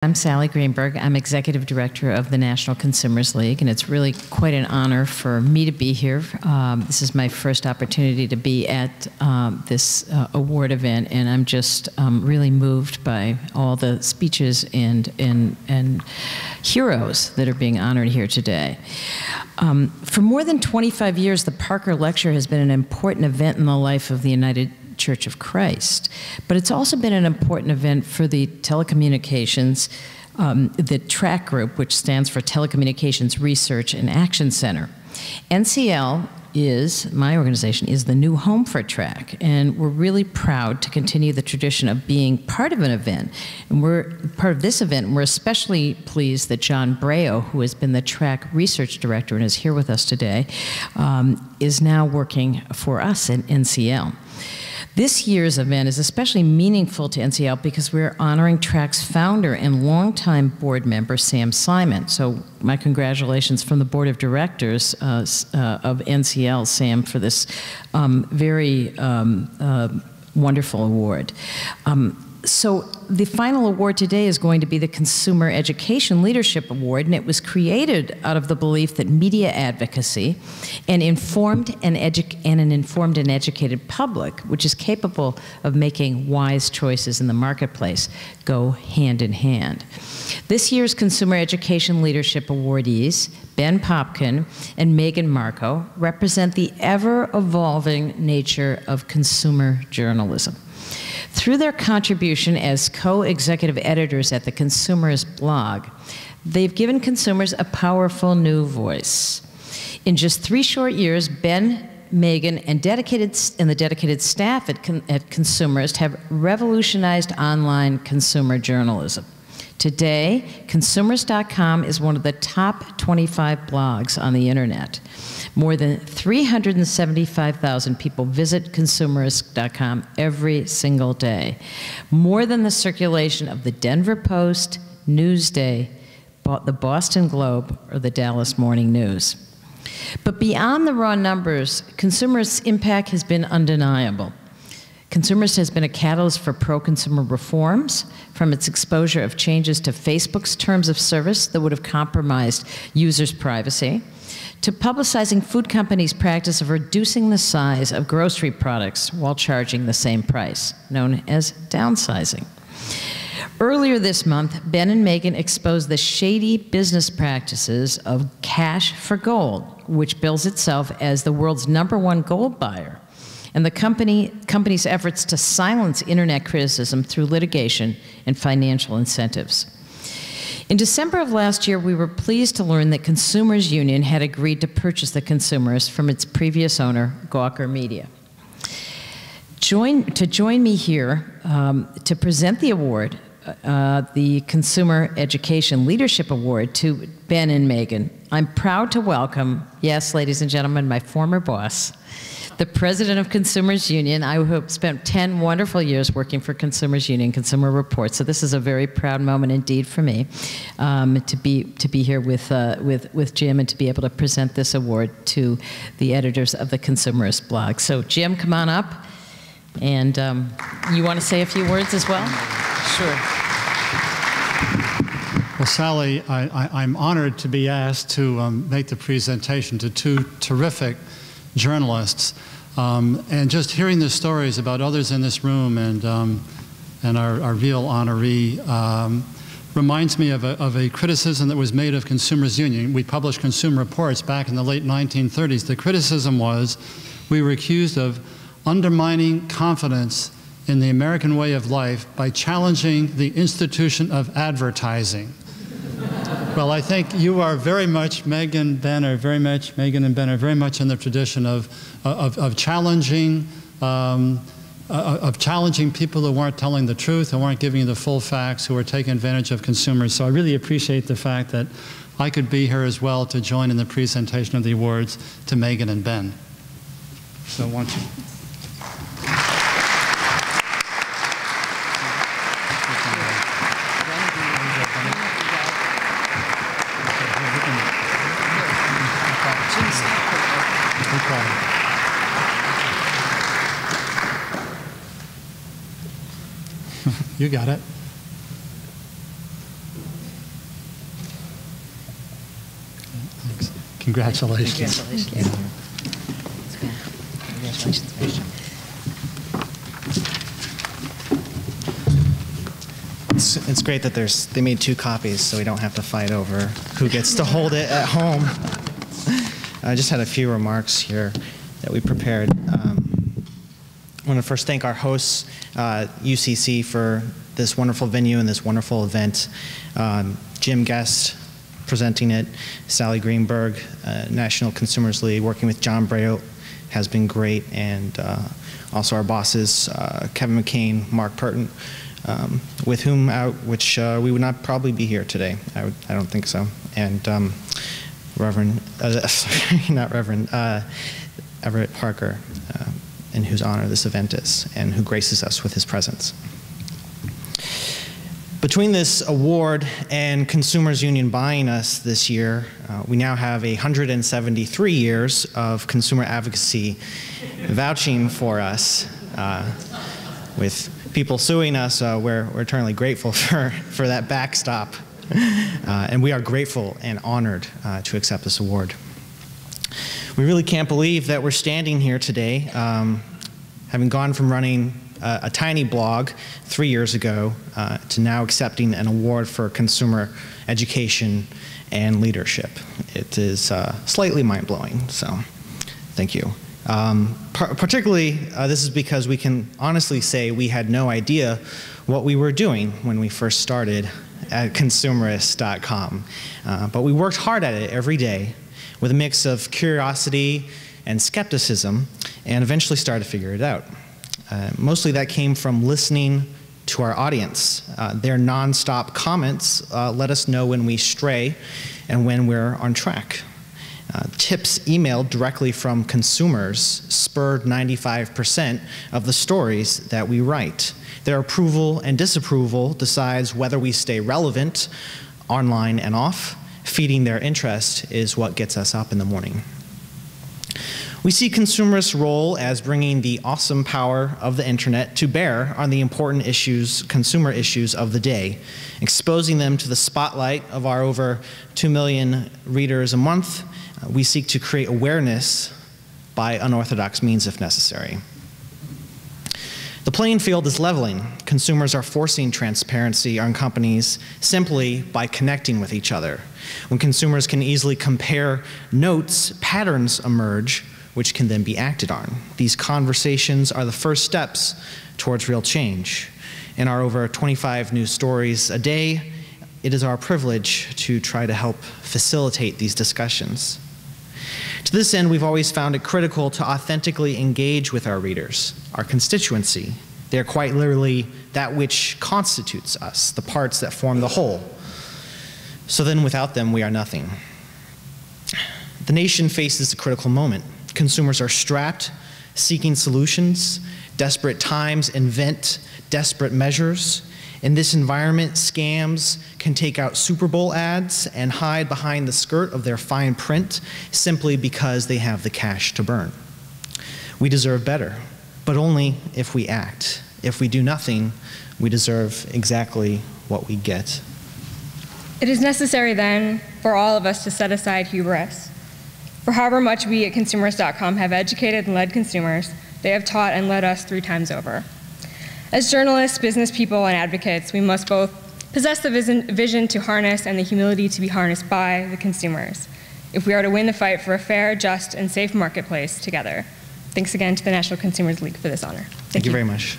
I'm Sally Greenberg. I'm Executive Director of the National Consumers League, and it's really quite an honor for me to be here. This is my first opportunity to be at this award event, and I'm just really moved by all the speeches and heroes that are being honored here today. For more than 25 years, the Parker Lecture has been an important event in the life of the United Church of Christ, but it's also been an important event for the Telecommunications, the TRAC group, which stands for Telecommunications Research and Action Center. NCL is, my organization, is the new home for TRAC, and we're really proud to continue the tradition of being part of an event. And we're part of this event, and we're especially pleased that John Brayo, who has been the TRAC Research Director and is here with us today, is now working for us at NCL. This year's event is especially meaningful to NCL because we're honoring TRAC's founder and longtime board member, Sam Simon. So my congratulations from the board of directors of NCL, Sam, for this very wonderful award. So the final award today is going to be the Consumer Education Leadership Award, and it was created out of the belief that media advocacy and an informed and educated public, which is capable of making wise choices in the marketplace, go hand in hand. This year's Consumer Education Leadership awardees, Ben Popken and Meghann Marco, represent the ever-evolving nature of consumer journalism. Through their contribution as co-executive editors at the Consumerist blog, they've given consumers a powerful new voice. In just 3 short years, Ben, Meghann, and the dedicated staff at Consumerist have revolutionized online consumer journalism. Today, Consumerist.com is one of the top 25 blogs on the internet. More than 375,000 people visit Consumerist.com every single day, more than the circulation of the Denver Post, Newsday, the Boston Globe, or the Dallas Morning News. But beyond the raw numbers, Consumerist's impact has been undeniable. Consumerist has been a catalyst for pro-consumer reforms, from its exposure of changes to Facebook's terms of service that would have compromised users' privacy, to publicizing food companies' practice of reducing the size of grocery products while charging the same price, known as downsizing. Earlier this month, Ben and Meghann exposed the shady business practices of Cash for Gold, which bills itself as the world's #1 gold buyer, and the company's efforts to silence internet criticism through litigation and financial incentives. In December of last year, we were pleased to learn that Consumers Union had agreed to purchase the Consumerist from its previous owner, Gawker Media. To join me here to present the award, the Consumer Education Leadership Award, to Ben and Meghann, I'm proud to welcome, yes, ladies and gentlemen, my former boss, the president of Consumers Union. I have spent 10 wonderful years working for Consumers Union, Consumer Reports, so this is a very proud moment indeed for me to be here with Jim and to be able to present this award to the editors of the Consumerist blog. So Jim, come on up, and you want to say a few words as well? Sure. Well, Sally, I'm honored to be asked to make the presentation to 2 terrific journalists, and just hearing the stories about others in this room and our real honoree reminds me of a criticism that was made of Consumers Union. We published Consumer Reports back in the late 1930s. The criticism was we were accused of undermining confidence in the American way of life by challenging the institution of advertising. Well, I think you are very much, Meghann and Ben are very much in the tradition of challenging people who weren't telling the truth, who weren't giving you the full facts, who were taking advantage of consumers. So I really appreciate the fact that I could be here as well to join in the presentation of the awards to Meghann and Ben. So why don't you? You got it. Congratulations. Congratulations. Congratulations. It's great that they made 2 copies, so we don't have to fight over who gets to hold it at home. I just had a few remarks here that we prepared. I want to first thank our hosts, UCC, for this wonderful venue and this wonderful event. Jim Guest presenting it, Sally Greenberg, National Consumers League, working with John Braille has been great, and also our bosses, Kevin McCain, Mark Purton, with whom we would not probably be here today. I don't think so. And Reverend, not Reverend, Everett Parker, in whose honor this event is, and who graces us with his presence. Between this award and Consumers Union buying us this year, we now have 173 years of consumer advocacy vouching for us. With people suing us, we're eternally grateful for that backstop. And we are grateful and honored to accept this award. We really can't believe that we're standing here today, having gone from running a tiny blog 3 years ago to now accepting an award for consumer education and leadership. It is slightly mind-blowing, so thank you. Particularly, this is because we can honestly say we had no idea what we were doing when we first started at Consumerist.com. But we worked hard at it every day with a mix of curiosity and skepticism, and eventually started to figure it out. Mostly that came from listening to our audience. Their nonstop comments let us know when we stray and when we're on track. Tips emailed directly from consumers spurred 95% of the stories that we write. Their approval and disapproval decides whether we stay relevant, online and off. Feeding their interest is what gets us up in the morning. We see Consumerist's role as bringing the awesome power of the internet to bear on the important issues, consumer issues of the day, exposing them to the spotlight of our over 2 million readers a month. We seek to create awareness by unorthodox means if necessary. The playing field is leveling. Consumers are forcing transparency on companies simply by connecting with each other. When consumers can easily compare notes, patterns emerge, which can then be acted on. These conversations are the first steps towards real change. In our over 25 news stories a day, it is our privilege to try to help facilitate these discussions. To this end, we've always found it critical to authentically engage with our readers, our constituency. They are quite literally that which constitutes us, the parts that form the whole. So then without them, we are nothing. The nation faces a critical moment. Consumers are strapped, seeking solutions. Desperate times invent desperate measures. In this environment, scams can take out Super Bowl ads and hide behind the skirt of their fine print simply because they have the cash to burn. We deserve better, but only if we act. If we do nothing, we deserve exactly what we get. It is necessary then for all of us to set aside hubris. For however much we at Consumerist.com have educated and led consumers, they have taught and led us 3 times over. As journalists, business people, and advocates, we must both possess the vision to harness and the humility to be harnessed by the consumers if we are to win the fight for a fair, just, and safe marketplace together. Thanks again to the National Consumers League for this honor. Thank you very much.